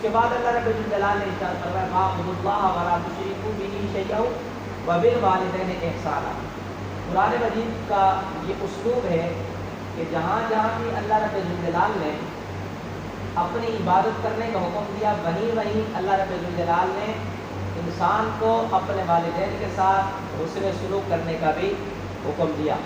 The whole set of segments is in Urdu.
کے بعد اللہ رب الجلال نے ارشاد فرمایا وَاعْبُدُوا اللَّهَ وَلَا تُشْرِكُوا بِهِ شَيْئًا وَبِالْوَالِدَيْنِ إِحْسَانًا۔ قرآن مجید کا یہ اسلوب ہے کہ جہاں جہاں بھی اللہ رب الجلال نے اپنی عبادت کرنے کا حکم دیا وہیں اللہ رب الجلال نے انسان کو اپنے والدین کے ساتھ حسن سلوک کرنے کا بھی حکم دیا۔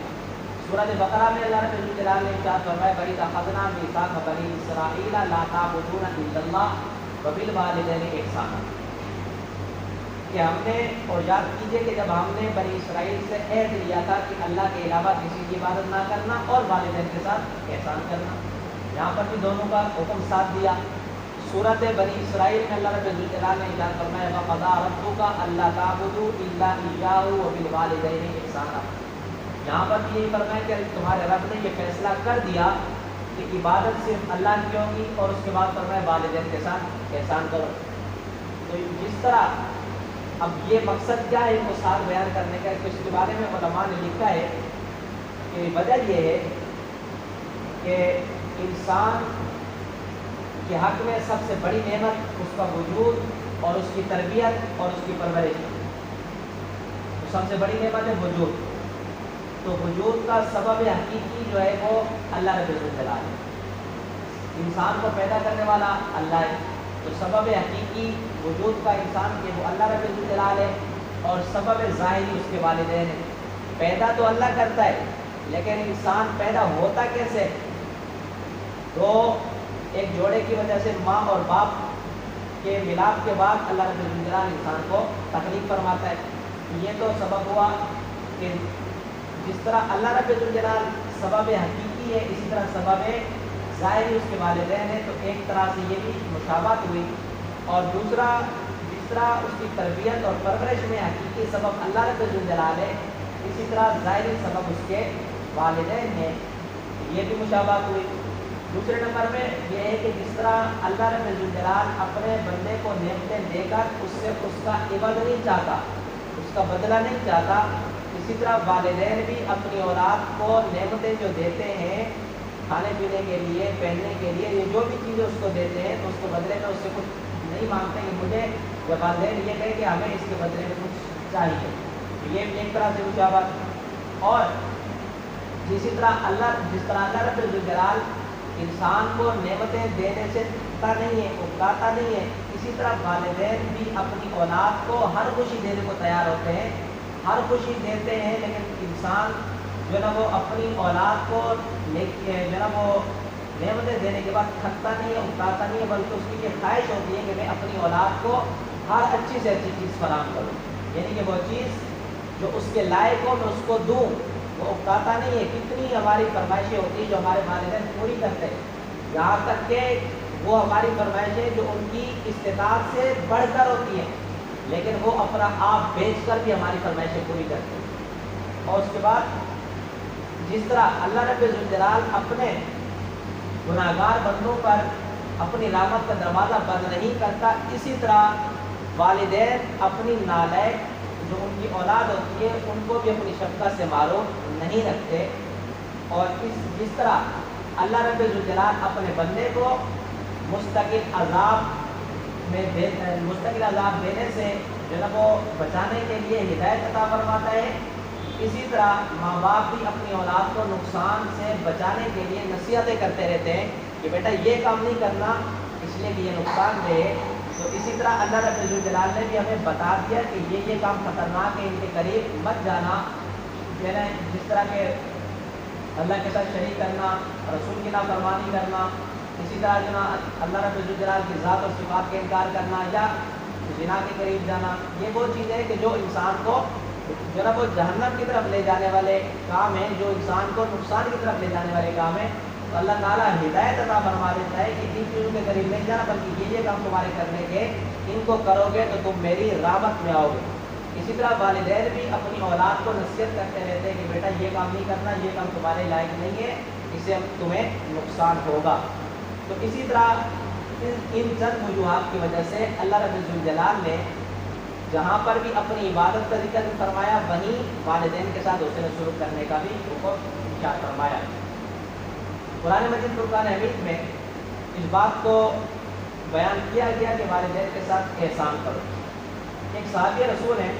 سورۃ بقرہ میں اللہ رب الجلال نے ارشاد فرمایا وَإِذْ أَخَذْنَا مِيثَاقَ بَنِي إِسْرَائِيلَ لَا تَعْبُدُونَ إِلَّا اللَّهَ وَبِالْوَالِدَيْنِ إِحْسَانًا، کہ ہم نے، اور یاد کیجئے کہ جب ہم نے بنی اسرائیل سے عہد لیا تھا کہ اللہ کے علاوہ کسی کی عبادت نہ کرنا اور والدین کے ساتھ احسان کرنا، یہاں پر بھی دونوں کا حکم ساتھ دیا۔ سورۃ بنی اسرائیل میں اللہ رب الجلال نے ارشاد فرمایا وَقَضَىٰ رَبُّكَ أَلَّا تَعْبُدُوا إِلَّا إِيَّاهُ وَبِالْوَالِدَيْنِ إِحْسَانًا، یہاں پر بھی یہی فرمایا کہ تمہارے رب نے یہ فیصلہ کر دیا کہ عبادت صرف اللہ کی ہوگی، اور اس کے بعد فرمایا والدین کے ساتھ احسان کرو۔ تو جس طرح اب یہ مقصد کیا ہے ان کو ساتھ بیان کرنے کا، تو اس کے بارے میں علماء نے لکھا ہے کہ وجہ یہ ہے کہ انسان کے حق میں سب سے بڑی نعمت اس کا وجود اور اس کی تربیت اور اس کی پرورش ہے۔ تو سب سے بڑی نعمت ہے وجود، تو وجود کا سبب حقیقی جو ہے وہ اللہ رب الجلال ہے۔ انسان کو پیدا کرنے والا اللہ ہے، تو سبب حقیقی وجود کا انسان کے وہ اللہ رب الجلال ہے، اور سبب ظاہری اس کے والدین ہیں۔ پیدا تو اللہ کرتا ہے، لیکن انسان پیدا ہوتا کیسے؟ تو ایک جوڑے کی وجہ سے ماں اور باپ کے ملاپ کے بعد اللہ رب الجلال انسان کو تخلیق فرماتا ہے۔ یہ تو سبب ہوا کہ جس طرح اللہ رب الجلال سبب حقیقی ہے، اسی طرح سبب ظاہری اس کے والدین ہے، تو ایک طرح سے یہ بھی مشابہت ہوئی۔ اور دوسرا، جس طرح اس کی تربیت اور پرورش میں حقیقی سبب اللہ رب الجلال ہے، اسی طرح ظاہری سبب اس کے والدین ہیں، یہ بھی مشابہت ہوئی۔ دوسرے نمبر میں یہ ہے کہ جس طرح اللہ رب الجلال اپنے بندے کو نعمتیں دے کر اس سے اس کا عوض نہیں چاہتا، اس کا بدلہ نہیں چاہتا، اسی طرح والدین بھی اپنی اولاد کو نعمتیں جو دیتے ہیں کھانے پینے کے لیے، پہننے کے لیے، یہ جو بھی چیزیں اس کو دیتے ہیں تو اس کو بدلے میں اس سے کچھ نہیں مانگتے کہ مجھے، جب والدین یہ کہے کہ ہمیں اس کے بدلے میں کچھ چاہیے، یہ بھی ایک طرح سے مشابہت۔ اور جس طرح اللہ رب الجلال انسان کو نعمتیں دینے سے اکتاتا نہیں ہے، اسی طرح والدین بھی اپنی اولاد کو ہر خوشی دینے کو تیار ہوتے ہیں، ہر خوشی دیتے ہیں، لیکن انسان جو نا وہ اپنی اولاد کو جو نا وہ نعمتیں دینے کے بعد تھکتا نہیں ہے، اکتاتا نہیں ہے، بلکہ اس کی یہ خواہش ہوتی ہے کہ میں اپنی اولاد کو ہر اچھی سے اچھی چیز فراہم کروں، یعنی کہ وہ چیز جو اس کے لائق ہو میں اس کو دوں، وہ اکتاتا نہیں ہے۔ کتنی ہماری فرمائشیں ہوتی ہیں جو ہمارے والدین پوری کرتے ہیں، یہاں تک کہ وہ ہماری فرمائشیں جو ان کی استطاعت سے بڑھ کر ہوتی ہیں، لیکن وہ اپنا آپ بیچ کر بھی ہماری فرمائشیں پوری کرتے ہیں۔ اور اس کے بعد جس طرح اللہ رب الجلال اپنے گناہگار بندوں پر اپنی رحمت کا دروازہ بند نہیں کرتا، اسی طرح والدین اپنی نالائق جو ان کی اولاد ہوتی ہے ان کو بھی اپنی شفقت سے معروف نہیں رکھتے۔ اور جس طرح اللہ رب الجلال اپنے بندے کو مستقل عذاب دینے سے جو ہے وہ بچانے کے لیے ہدایت عطا فرماتا ہے، اسی طرح ماں باپ بھی اپنی اولاد کو نقصان سے بچانے کے لیے نصیحتیں کرتے رہتے ہیں کہ بیٹا یہ کام نہیں کرنا اس لیے کہ یہ نقصان دہ ہے۔ تو اسی طرح اللہ رب الجلال نے بھی ہمیں بتا دیا کہ یہ کام خطرناک ہے، ان کے قریب مت جانا، جس طرح کہ اللہ کے ساتھ شریک کرنا، رسول کی نافرمانی کرنا، اسی طرح جو نا اللہ رب الجلال کی ذات اور صفات کا انکار کرنا، یا زنا کے قریب جانا، یہ وہ چیز ہے کہ جو انسان کو جو نا وہ جہنم کی طرف لے جانے والے کام ہیں، جو انسان کو نقصان کی طرف لے جانے والے کام ہیں۔ تو اللہ تعالیٰ ہدایت عطا فرما دیتا ہے کہ ان چیزوں کے قریب نہیں جانا، بلکہ یہ کام تمہارے کرنے کے، ان کو کرو گے تو تم میری رحمت میں آؤ گے۔ اسی طرح والدین بھی اپنی اولاد کو نصیحت کرتے رہتے ہیں کہ بیٹا یہ کام نہیں کرنا، یہ کام تمہارے لائق نہیں ہے، اس سے تمہیں نقصان ہوگا۔ تو اسی طرح ان چند وجوہات کی وجہ سے اللہ رب الجلال نے جہاں پر بھی اپنی عبادت کا ذکر فرمایا، وہیں والدین کے ساتھ حسن سلوک کرنے کا بھی حکم ارشاد فرمایا۔ قرآن مجید فرقان حمید میں اس بات کو بیان کیا گیا کہ والدین کے ساتھ احسان کرو۔ ایک صحابی رسول ہیں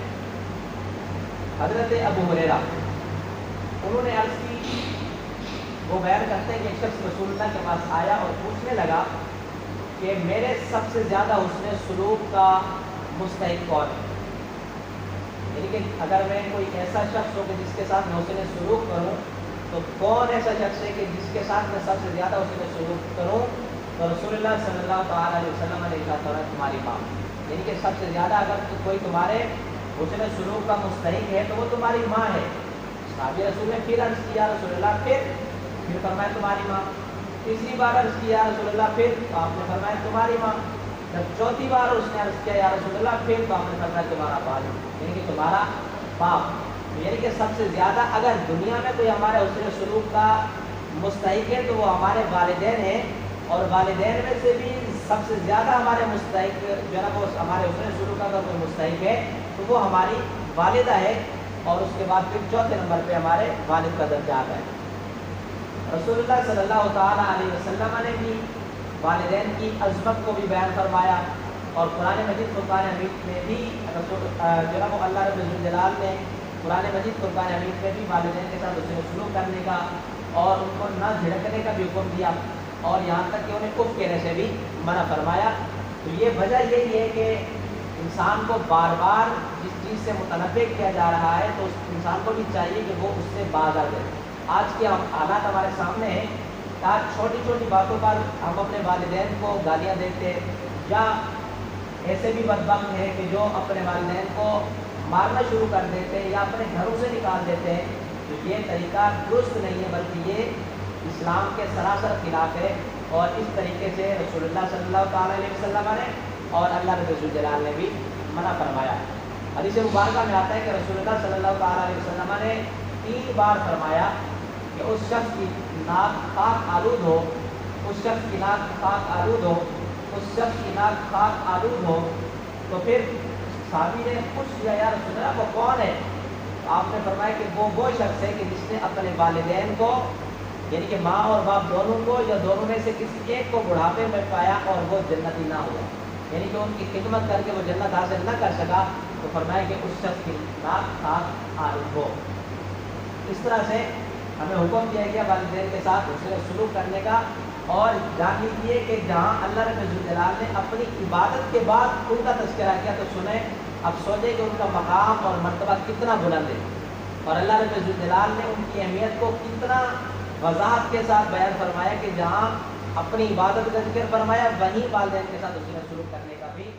حضرت ابو ہریرہ، انہوں نے عرض کی، وہ بیان کرتے ہیں کہ ایک شخص رسول اللہ کے پاس آیا اور پوچھنے لگا کہ میرے سب سے زیادہ حسن سلوک کا مستحق کون ہے، یعنی کہ اگر میں کوئی ایسا شخص ہو کہ جس کے ساتھ میں حسن سلوک کروں تو کون ایسا شخص ہے کہ جس کے ساتھ میں سب سے زیادہ حسن سلوک کروں؟ تو رسول اللہ صلی اللہ تعالیٰ علیہ وسلم نے کہا تمہاری ماں، یعنی کہ سب سے زیادہ اگر کوئی تمہارے حسن سلوک کا مستحق ہے تو وہ تمہاری ماں ہے۔ صحابی رسول نے پھر عرض کیا رسول اللہ، پھر فرمایا تمہاری ماں۔ تیسری بار عرض کیا رسول اللہ، پھر تو آپ نے فرمایا تمہاری ماں۔ جب چوتھی بار اس نے عرض کیا یا رسول اللہ، پھر تو آپ نے فرمایا تمہارا باپ، یعنی کہ تمہارا باپ، یعنی کہ سب سے زیادہ اگر دنیا میں کوئی ہمارے حسن سلوک کا مستحق ہے تو وہ ہمارے والدین ہیں، اور والدین میں سے بھی سب سے زیادہ ہمارے مستحق جو ہے نا وہ ہمارے حسن سلوک کا اگر کوئی مستحق ہے تو وہ ہماری والدہ ہے، اور اس کے بعد پھر چوتھے نمبر پہ ہمارے والد کا درجہ آتا ہے۔ رسول اللہ صلی اللہ تعالیٰ علیہ وسلم نے بھی والدین کی عظمت کو بھی بیان فرمایا، اور قرآن مجید فرقان حمید میں بھی جناب اللہ رب الجلال نے قرآن مجید فرقان حمید میں بھی والدین کے ساتھ حسن سلوک کرنے کا اور ان کو نہ جھڑکنے کا بھی حکم دیا، اور یہاں تک کہ انہیں اف کہنے سے بھی منع فرمایا۔ تو یہ وجہ یہی ہے کہ انسان کو بار بار جس چیز سے متنبع کیا جا رہا ہے تو اس انسان کو بھی چاہیے کہ وہ اس سے باز آ جائے۔ آج کے حالات ہمارے سامنے ہیں، آج چھوٹی چھوٹی باتوں پر ہم اپنے والدین کو گالیاں دیتے، یا ایسے بھی بدبخت ہیں کہ جو اپنے والدین کو مارنا شروع کر دیتے ہیں یا اپنے گھروں سے نکال دیتے ہیں۔ تو یہ طریقہ درست نہیں ہے، بلکہ یہ اسلام کے سراسر خلاف ہے، اور اس طریقے سے رسول اللہ صلی اللہ تعالیٰ علیہ وسلم نے اور اللہ رب الجلال نے بھی منع فرمایا۔ حدیث مبارکہ میں آتا ہے کہ رسول اللہ صلی اللہ تعالیٰ علیہ وسلم نے 3 بار فرمایا کہ اس شخص کی ناک خاک آلود ہو، اس شخص کی ناک خاک آلود ہو، اس شخص کی ناک خاک آلود ہو۔ تو پھر صحابی نے پوچھ لیا یا رسول اللہ وہ کون ہے؟ آپ نے فرمایا کہ وہ شخص ہے کہ جس نے اپنے والدین کو، یعنی کہ ماں اور باپ دونوں کو یا دونوں میں سے کسی ایک کو بڑھاپے میں پایا اور وہ جنتی نہ ہوا، یعنی کہ ان کی خدمت کر کے وہ جنت حاصل نہ کر سکا، تو فرمایا کہ اس شخص کی ناک خاک آلود ہو۔ اس طرح سے ہمیں حکم دیا گیا والدین کے ساتھ حسن سلوک کرنے کا، اور جان لیجیے کہ جہاں اللہ رب الجلال نے اپنی عبادت کے بعد ان کا تذکرہ کیا تو سنیں، اب سوچیں کہ ان کا مقام اور مرتبہ کتنا بلند ہے، اور اللہ رب الجلال نے ان کی اہمیت کو کتنا وضاحت کے ساتھ بیان فرمایا کہ جہاں اپنی عبادت کا ذکر فرمایا وہیں والدین کے ساتھ حسن سلوک کرنے کا بھی